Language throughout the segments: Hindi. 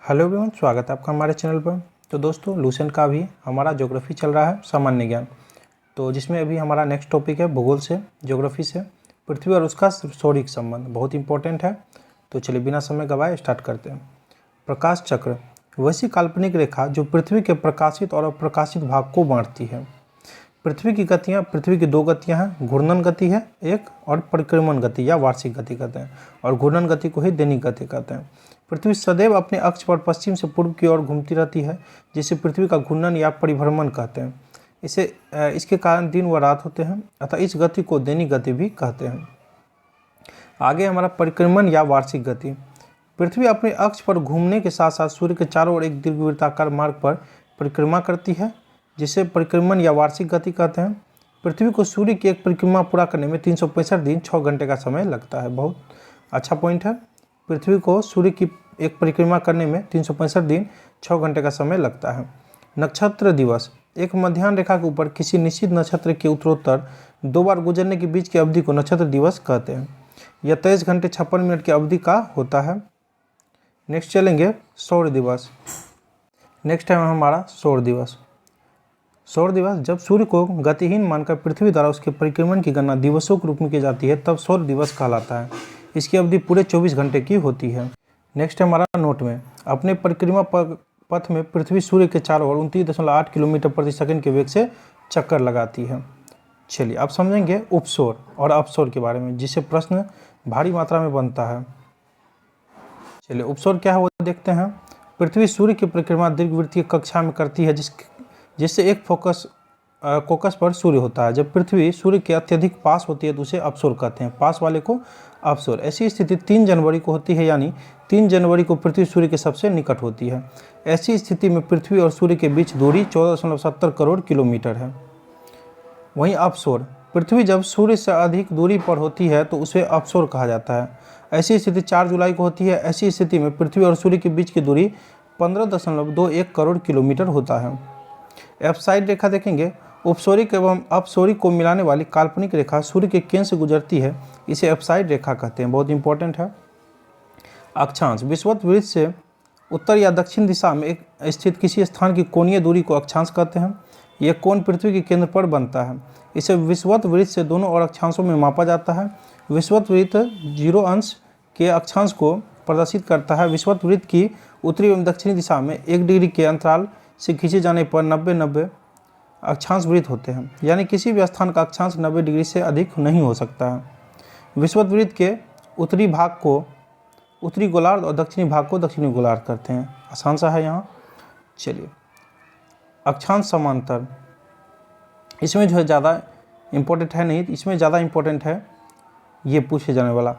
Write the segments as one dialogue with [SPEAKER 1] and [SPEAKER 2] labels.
[SPEAKER 1] हेलो एवरीवन, स्वागत है आपका हमारे चैनल पर। तो दोस्तों, लूसेंट का भी हमारा ज्योग्राफी चल रहा है, सामान्य ज्ञान। तो जिसमें अभी हमारा नेक्स्ट टॉपिक है भूगोल से, ज्योग्राफी से पृथ्वी और उसका सौरिक संबंध बहुत इंपॉर्टेंट है। तो चलिए बिना समय गवाए स्टार्ट करते हैं। प्रकाश चक्र वैसी काल्पनिक रेखा जो पृथ्वी के प्रकाशित और अप्रकाशित भाग को बांटती है। पृथ्वी की दो गतियां हैं, घूर्णन गति है एक, और परिक्रमण गति या वार्षिक गति कहते हैं। और घूर्णन गति को ही दैनिक गति कहते हैं। पृथ्वी सदैव अपने अक्ष पर पश्चिम से पूर्व की ओर घूमती रहती है, जिसे पृथ्वी का घूर्णन या परिभ्रमण कहते हैं। इसके कारण दिन व रात होते हैं, अतः इस गति को दैनिक गति भी कहते हैं। आगे हमारा परिक्रमण या वार्षिक गति। पृथ्वी अपने अक्ष पर घूमने के साथ साथ सूर्य के चारों ओर एक दीर्घवृत्ताकार मार्ग पर परिक्रमा करती है, जिसे परिक्रमण या वार्षिक गति कहते हैं। पृथ्वी को सूर्य की एक परिक्रमा पूरा करने में 365 दिन 6 घंटे का समय लगता है। बहुत अच्छा पॉइंट है। पृथ्वी को सूर्य की एक परिक्रमा करने में 365 दिन 6 घंटे का समय लगता है। नक्षत्र दिवस एक मध्याह्न रेखा के ऊपर किसी निश्चित नक्षत्र के उत्तरोत्तर 2 बार गुजरने के बीच की अवधि को नक्षत्र दिवस कहते हैं। यह 23 घंटे 56 मिनट की अवधि का होता है। नेक्स्ट चलेंगे सौर दिवस। नेक्स्ट है हमारा सौर दिवस। सौर दिवस जब सूर्य को गतिहीन मानकर पृथ्वी द्वारा उसके परिक्रमण की गणना दिवसों के रूप में की जाती है, तब सौर दिवस कहलाता है। इसकी अवधि पूरे 24 घंटे की होती है। नेक्स्ट है हमारा नोट में। अपने परिक्रमा पथ में पृथ्वी सूर्य के चारों ओर 29.8 किलोमीटर प्रति सेकंड के वेग से चक्कर लगाती है। चलिए अब समझेंगे उपसौर और अपसौर के बारे में, जिससे प्रश्न भारी मात्रा में बनता है। चलिए उपसौर क्या है वो देखते हैं। पृथ्वी सूर्य की परिक्रमा दीर्घवृत्तीय कक्षा में करती है, जिससे एक कोकस पर सूर्य होता है। जब पृथ्वी सूर्य के अत्यधिक पास होती है तो उसे अपसौर कहते हैं, पास वाले को अपसौर। ऐसी स्थिति 3 जनवरी को होती है, यानी 3 जनवरी को पृथ्वी सूर्य के सबसे निकट होती है। ऐसी स्थिति में पृथ्वी और सूर्य के बीच दूरी 14.70 करोड़ किलोमीटर है। वहीं अपसौर, पृथ्वी जब सूर्य से अधिक दूरी पर होती है तो उसे अपसौर कहा जाता है। ऐसी स्थिति 4 जुलाई को होती है। ऐसी स्थिति में पृथ्वी और सूर्य के बीच की दूरी 15.21 करोड़ किलोमीटर होता है। एफसाइड रेखा देखेंगे। उपसौरिक एवं अपसौरिक को मिलाने वाली काल्पनिक रेखा सूर्य के केंद्र से गुजरती है, इसे एफसाइड रेखा कहते हैं। बहुत इंपॉर्टेंट है। अक्षांश विषुवत वृत्त से उत्तर या दक्षिण दिशा में स्थित किसी स्थान की कोणीय दूरी को अक्षांश कहते हैं। यह कोण पृथ्वी के केंद्र पर बनता है। इसे विषुवत वृत्त से दोनों ओर अक्षांशों में मापा जाता है। विषुवत वृत्त 0 अंश के अक्षांश को प्रदर्शित करता है। विषुवत वृत्त की उत्तरी एवं दक्षिणी दिशा में 1 डिग्री के अंतराल से खींचे जाने पर 90-90 अक्षांश वृत्त होते हैं, यानी किसी भी स्थान का अक्षांश 90 डिग्री से अधिक नहीं हो सकता है। विषुवत वृत्त के उत्तरी भाग को उत्तरी गोलार्ध और दक्षिणी भाग को दक्षिणी गोलार्ध करते हैं। आसान सा है यहाँ। चलिए अक्षांश समांतर, इसमें जो है ज़्यादा इम्पोर्टेंट है नहीं, इसमें ज़्यादा इम्पोर्टेंट है ये पूछे जाने वाला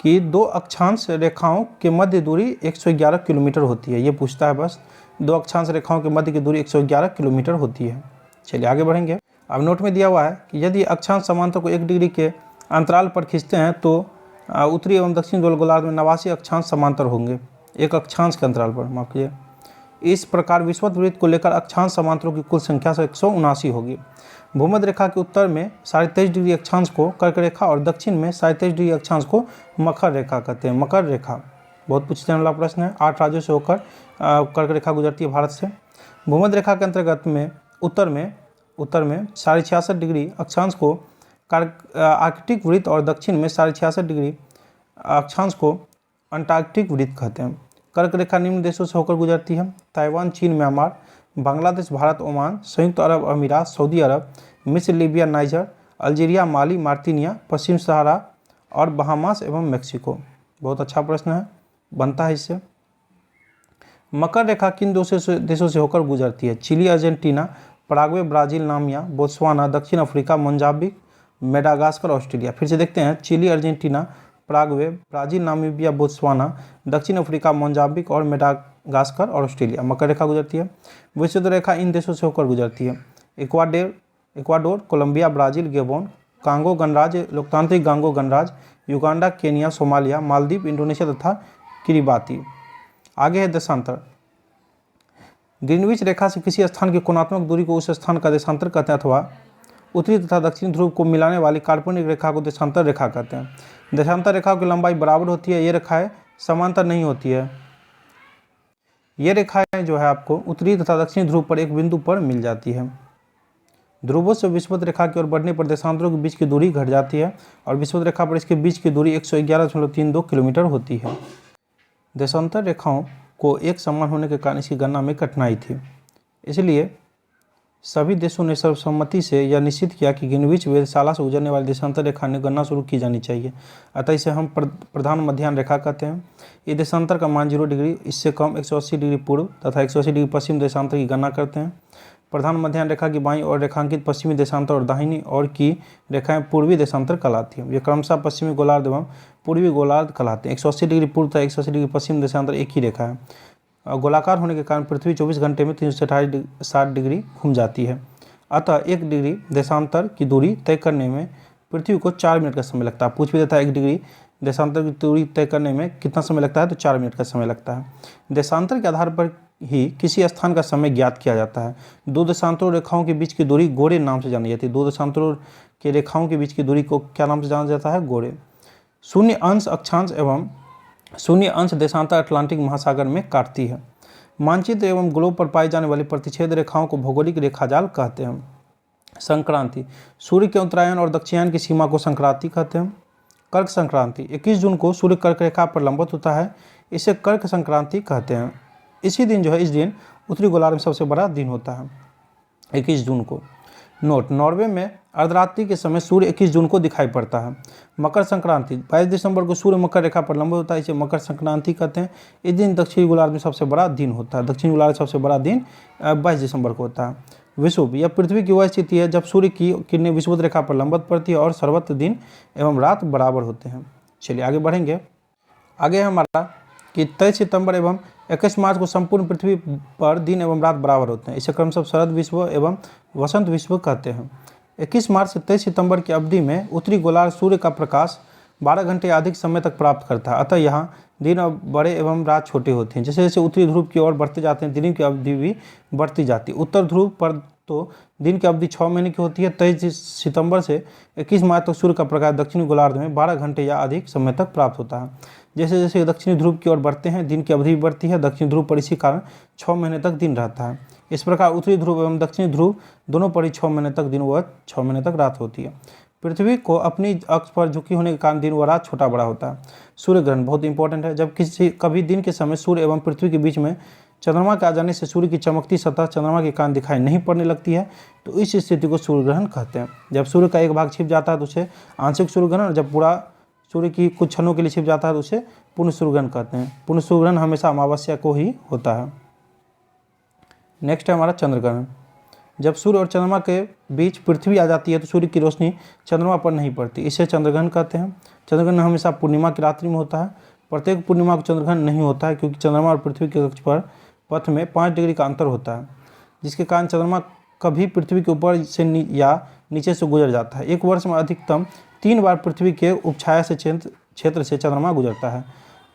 [SPEAKER 1] कि 2 अक्षांश रेखाओं के मध्य दूरी 111 किलोमीटर होती है। ये पूछता है बस, 2 अक्षांश रेखाओं के मध्य की दूरी 111 किलोमीटर होती है। चलिए आगे बढ़ेंगे। अब नोट में दिया हुआ है कि यदि अक्षांश समांतर को 1 डिग्री के अंतराल पर खींचते हैं तो उत्तरी एवं दक्षिण गोलार्ध में 89 अक्षांश समांतर होंगे, एक अक्षांश के अंतराल पर, माफ कीजिए। इस प्रकार विषुवत वृत्त को लेकर अक्षांश समांतरों की कुल संख्या 179 होगी। भूमध्य रेखा के उत्तर में 23.5 डिग्री अक्षांश को कर्क रेखा और दक्षिण में 23.5 डिग्री अक्षांश को मकर रेखा कहते हैं। मकर रेखा बहुत पूछे जाने वाला प्रश्न है। 8 राज्यों से होकर कर्क रेखा गुजरती है भारत से। भूमध्य रेखा के अंतर्गत में उत्तर में 66.5 डिग्री अक्षांश को आर्कटिक वृत्त और दक्षिण में 66.5 डिग्री अक्षांश को अंटार्कटिक वृत्त कहते हैं। कर्क रेखा निम्न देशों से होकर गुजरती है: ताइवान, चीन, म्यांमार, बांग्लादेश, भारत, ओमान, संयुक्त अरब अमीरात, सऊदी अरब, मिस्र, लीबिया, नाइजर, अल्जीरिया, माली, मार्टिनिया, पश्चिम सहारा और बहामास एवं मेक्सिको। बहुत अच्छा प्रश्न है, बनता है इससे। मकर रेखा किन देशों से होकर गुजरती है? Chile, Argentina, Paraguay, Brazil, Namibia, Botswana, दक्षिण अफ्रीका, मोजाम्बिक, मेडागास्कर, ऑस्ट्रेलिया। फिर से देखते हैं, Chile, Argentina, Paraguay, Brazil, Namibia, Botswana, दक्षिण अफ्रीका, मोजाम्बिक और मेडागास्कर और ऑस्ट्रेलिया। मकर रेखा गुजरती है। विषुवत रेखा इन देशों से होकर गुजरती है: Ecuador, Colombia, Brazil, Gabon, Congo गणराज्य, लोकतांत्रिक कांगो गणराज्य, Uganda, Kenya, Somalia, Maldives, Indonesia तथा किरिबाती। आगे है देशांतर। ग्रीनविच रेखा से किसी स्थान की कोणात्मक दूरी को उस स्थान का देशांतर कहते हैं, अथवा उत्तरी तथा दक्षिणी ध्रुव को मिलाने वाली काल्पनिक रेखा को देशांतर रेखा कहते हैं। देशांतर रेखा की लंबाई बराबर होती है। ये रेखाएं समांतर नहीं होती है। ये रेखाएं जो है आपको उत्तरी तथा दक्षिणी ध्रुव पर एक बिंदु पर मिल जाती है। ध्रुवों से विषुवत रेखा की ओर बढ़ने पर देशांतरों के बीच की दूरी घट जाती है और विषुवत रेखा पर इसके बीच की दूरी 111.32 किलोमीटर होती है। देशांतर रेखाओं को एक समान होने के कारण इसकी गणना में कठिनाई थी, इसलिए सभी देशों ने सर्वसम्मति से यह निश्चित किया कि ग्रीनविच वेधशाला से गुजरने वाली देशांतर रेखा की गणना शुरू की जानी चाहिए। अतः इसे हम प्रधान मध्याह्न रेखा कहते हैं। ये देशांतर का मान 0 डिग्री, इससे कम 180 डिग्री पूर्व तथा 180 डिग्री पश्चिम देशांतर की गणना करते हैं। प्रधान मध्याह्न रेखा की बाईं ओर रेखांकित पश्चिमी देशांतर और दाहिनी ओर की रेखाएं पूर्वी देशांतर कहलाती हैं। ये क्रमशः पश्चिमी गोलार्ध एवं पूर्वी गोलार्ध कहलाते हैं। 180 डिग्री पूर्व तथा 180 डिग्री पश्चिम देशांतर एक ही रेखा है। गोलाकार होने के कारण पृथ्वी 24 घंटे में 360 डिग्री घूम जाती है। अतः 1 डिग्री देशांतर की दूरी तय करने में पृथ्वी को 4 मिनट का समय लगता है। पूछ भी देता है 1 डिग्री देशांतर की दूरी तय करने में कितना समय लगता है, तो 4 मिनट का समय लगता है। देशांतर के आधार पर ही किसी स्थान का समय ज्ञात किया जाता है। दो देशांतरों रेखाओं के बीच की दूरी गोरे नाम से जानी जाती है। दो देशांतरों के रेखाओं के बीच की दूरी को क्या नाम से जाना जाता है, गोरे। शून्य अंश अक्षांश एवं शून्य अंश देशांतर अटलांटिक महासागर में काटती है। मानचित्र एवं ग्लोब पर पाई जाने वाली प्रतिच्छेद रेखाओं को भौगोलिक रेखाजाल कहते हैं। संक्रांति, सूर्य के उत्तरायण और दक्षिणायन की सीमा को संक्रांति कहते हैं। कर्क संक्रांति, 21 जून को सूर्य कर्क रेखा पर लंबवत होता है, इसे कर्क संक्रांति कहते हैं। इसी दिन इस दिन उत्तरी गोलार्ध में सबसे बड़ा दिन होता है, 21 जून को। नोट, नॉर्वे में अर्धरात्रि के समय सूर्य 21 जून को दिखाई पड़ता है। मकर संक्रांति, 22 दिसंबर को सूर्य मकर रेखा पर लंबवत होता है, इसे मकर संक्रांति कहते हैं। इस दिन दक्षिणी गोलार्ध में सबसे बड़ा दिन होता है। दक्षिणी गोलार्ध सबसे बड़ा दिन 22 दिसंबर को होता है। विषुव, यह पृथ्वी की वह स्थिति है जब सूर्य की किरणें विषुवत रेखा पर लंबवत पड़ती है और सर्वत्र दिन एवं रात बराबर होते हैं। चलिए आगे बढ़ेंगे। आगे हमारा कि 23 सितंबर एवं 21 मार्च को संपूर्ण पृथ्वी पर दिन एवं रात बराबर होते हैं। इसे क्रमशः शरद विश्व एवं वसंत विश्व कहते हैं। 21 मार्च से 23 सितंबर की अवधि में उत्तरी गोलार्ध सूर्य का प्रकाश 12 घंटे या अधिक समय तक प्राप्त करता है। अतः यहाँ दिन बड़े एवं रात छोटे होते हैं। जैसे जैसे उत्तरी ध्रुव की ओर बढ़ते जाते हैं, दिन की अवधि भी बढ़ती जाती है। उत्तर ध्रुव पर तो दिन की अवधि 6 महीने की होती है। 23 सितंबर से 21 मार्च तक सूर्य का प्रकाश दक्षिणी गोलार्ध में 12 घंटे या अधिक समय तक प्राप्त होता है। जैसे जैसे दक्षिणी ध्रुव की ओर बढ़ते हैं, दिन की अवधि भी बढ़ती है। दक्षिणी ध्रुव पर इसी कारण 6 महीने तक दिन रहता है। इस प्रकार उत्तरी ध्रुव एवं दक्षिणी ध्रुव दोनों पर ही 6 महीने तक दिन व 6 महीने तक रात होती है। पृथ्वी को अपनी अक्ष पर झुकी होने के कारण दिन व रात छोटा बड़ा होता है। सूर्य ग्रहण बहुत इंपॉर्टेंट है। जब कभी दिन के समय सूर्य एवं पृथ्वी के बीच में चंद्रमा के आ जाने से सूर्य की चमकती सतह चंद्रमा के कारण दिखाई नहीं पड़ने लगती है, तो इस स्थिति को सूर्य ग्रहण कहते हैं। जब सूर्य का एक भाग छिप जाता है तो उसे आंशिक सूर्य ग्रहण, और जब पूरा सूर्य की कुछ क्षणों के लिए छिप जाता है तो उसे पूर्ण सूर्य ग्रहण कहते हैं। पूर्ण सूर्य ग्रहण हमेशा अमावस्या को ही होता है। नेक्स्ट है हमारा चंद्र ग्रहण। जब सूर्य और चंद्रमा के बीच पृथ्वी आ जाती है तो सूर्य की रोशनी चंद्रमा पर नहीं पड़ती, इसे चंद्रग्रहण कहते हैं। चंद्रग्रहण हमेशा पूर्णिमा की रात्रि में होता है। प्रत्येक पूर्णिमा को चंद्रग्रहण नहीं होता है, क्योंकि चंद्रमा और पृथ्वी के कक्ष पर पथ में 5 डिग्री का अंतर होता है, जिसके कारण चंद्रमा कभी पृथ्वी के ऊपर से या नीचे से गुजर जाता है। एक वर्ष में अधिकतम 3 बार पृथ्वी के उपछाया से क्षेत्र से चंद्रमा गुजरता है,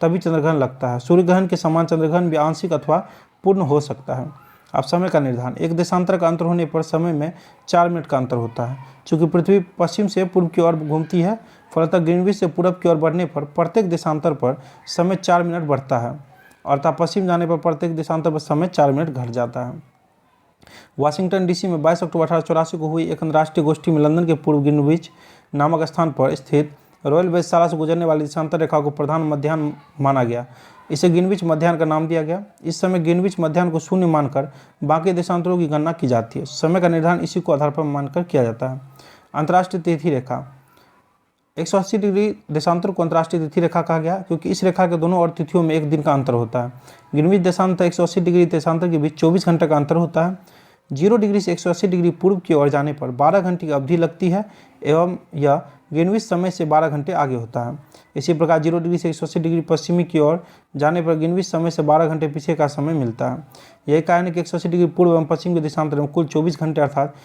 [SPEAKER 1] तभी चंद्रग्रहण लगता है। सूर्य ग्रहण के समान चंद्रग्रहण भी आंशिक अथवा पूर्ण हो सकता है। अब समय का निर्धारण, एक देशांतर का अंतर होने पर समय में 4 मिनट का अंतर होता है। चूँकि पृथ्वी पश्चिम से पूर्व की ओर घूमती है, फलतः ग्रीनविच से पूरब की ओर बढ़ने पर प्रत्येक देशांतर पर समय 4 मिनट बढ़ता है, अर्थात पश्चिम जाने पर प्रत्येक देशांतर पर समय 4 मिनट घट जाता है। वाशिंगटन डीसी में 22 अक्टूबर 1884 को हुई एक अंतर्राष्ट्रीय गोष्ठी में लंदन के पूर्व ग्रीनविच नामक स्थान पर स्थित रॉयल वेधशाला से गुजरने वाली देशांतर रेखा को प्रधान मध्याह्न माना गया। इसे ग्रीनविच मध्याह्न का नाम दिया गया। इस समय ग्रीनविच मध्याह्न को शून्य मानकर बाकी देशांतरों की गणना की जाती है। समय का निर्धारण इसी को आधार पर मानकर किया जाता है। अंतर्राष्ट्रीय तिथि रेखा, 180 डिग्री देशांतर को अंतर्राष्ट्रीय तिथि रेखा कहा गया, क्योंकि इस रेखा के दोनों और तिथियों में एक दिन का अंतर होता है। ग्रीनविच देशांतर 180 डिग्री देशांतर के बीच 24 घंटे का अंतर होता है। 0 डिग्री से 180 डिग्री पूर्व की ओर जाने पर 12 घंटे की अवधि लगती है एवं यह ग्रीनविच समय से 12 घंटे आगे होता है। इसी प्रकार 0 डिग्री से 180 डिग्री पश्चिमी की ओर जाने पर ग्रीनविच समय से 12 घंटे पीछे का समय मिलता है। यही कारण है कि 180 डिग्री पूर्व एवं पश्चिम के देशांतर में कुल 24 घंटे अर्थात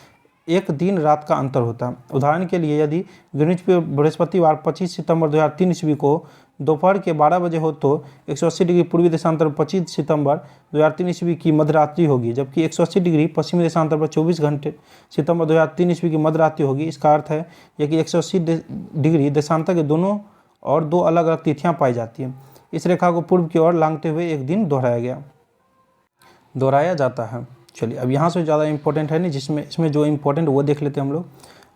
[SPEAKER 1] एक दिन रात का अंतर होता है। उदाहरण के लिए यदि ग्रीनविच पर बृहस्पतिवार 25 सितंबर 2003 ईस्वी को दोपहर के 12 बजे हो तो 180 डिग्री पूर्वी देशांतर पर 25 सितंबर 2003 ईस्वी की मध्यरात्रि होगी, जबकि 180 डिग्री पश्चिमी देशांतर पर 24 घंटे सितंबर 2003 ईस्वी की मध्यरात्रि होगी। इसका अर्थ है यह कि 180 डिग्री देशांतर के दोनों और 2 अलग अलग तिथियां पाई जाती हैं। इस रेखा को पूर्व की ओर लांघते हुए एक दिन दोहराया गया। दोहराया जाता है। चलिए अब यहाँ से ज़्यादा इंपॉर्टेंट है नहीं, जिसमें इसमें जो इंपॉर्टेंट वो देख लेते हैं हम लोग।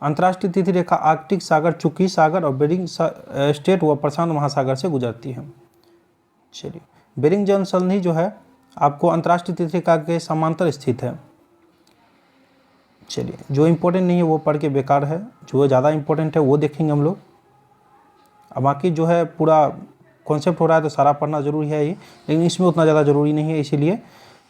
[SPEAKER 1] अंतर्राष्ट्रीय तिथि रेखा आर्कटिक सागर, चुकी सागर और बेरिंग स्टेट व प्रशांत महासागर से गुजरती है। चलिए बेरिंग जल संधि जो है आपको अंतर्राष्ट्रीय तिथि रेखा के समांतर स्थित है। चलिए जो इम्पोर्टेंट नहीं है वो पढ़ के बेकार है, जो ज़्यादा इम्पोर्टेंट है वो देखेंगे हम लोग। अब बाकी जो है पूरा कॉन्सेप्ट हो रहा है तो सारा पढ़ना जरूरी है ही, लेकिन इसमें उतना ज़्यादा जरूरी नहीं है। इसीलिए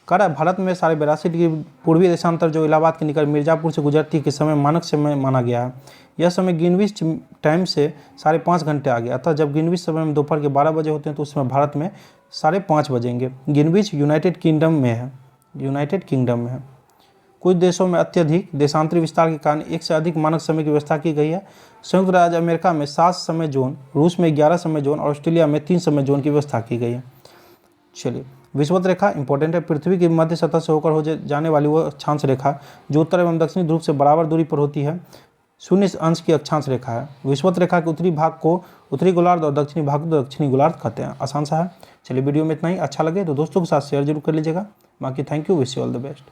[SPEAKER 1] कर भारत में 82.5 डिग्री पूर्वी देशांतर जो इलाहाबाद के निकट मिर्ज़ापुर से गुजरती के समय मानक समय माना गया है। यह समय ग्रीनविच टाइम से 5.5 घंटे आ गया। अतः जब ग्रीनविच समय में दोपहर के 12 बजे होते हैं तो उस समय भारत में 5:30 बजेंगे। ग्रीनविच यूनाइटेड किंगडम में है। कुछ देशों में अत्यधिक देशांतरी विस्तार के कारण एक से अधिक मानक समय की व्यवस्था की गई है। संयुक्त राज्य अमेरिका में 7 समय जोन, रूस में 11 समय जोन और ऑस्ट्रेलिया में 3 समय जोन की व्यवस्था की गई है। चलिए विषुवत रेखा इंपॉर्टेंट है। पृथ्वी की मध्य सतह से होकर जाने वाली वो अक्षांश रेखा जो उत्तर एवं दक्षिणी ध्रुव से बराबर दूरी पर होती है 0 अंश की अक्षांश रेखा है। विषुवत रेखा के उत्तरी भाग को उत्तरी गोलार्ध और दक्षिणी भाग को दक्षिणी गोलार्ध कहते हैं। आसान सा है। चलिए वीडियो में इतना ही। अच्छा लगे तो दोस्तों के साथ शेयर जरूर कर लीजिएगा। बाकी thank you, wish you all the best.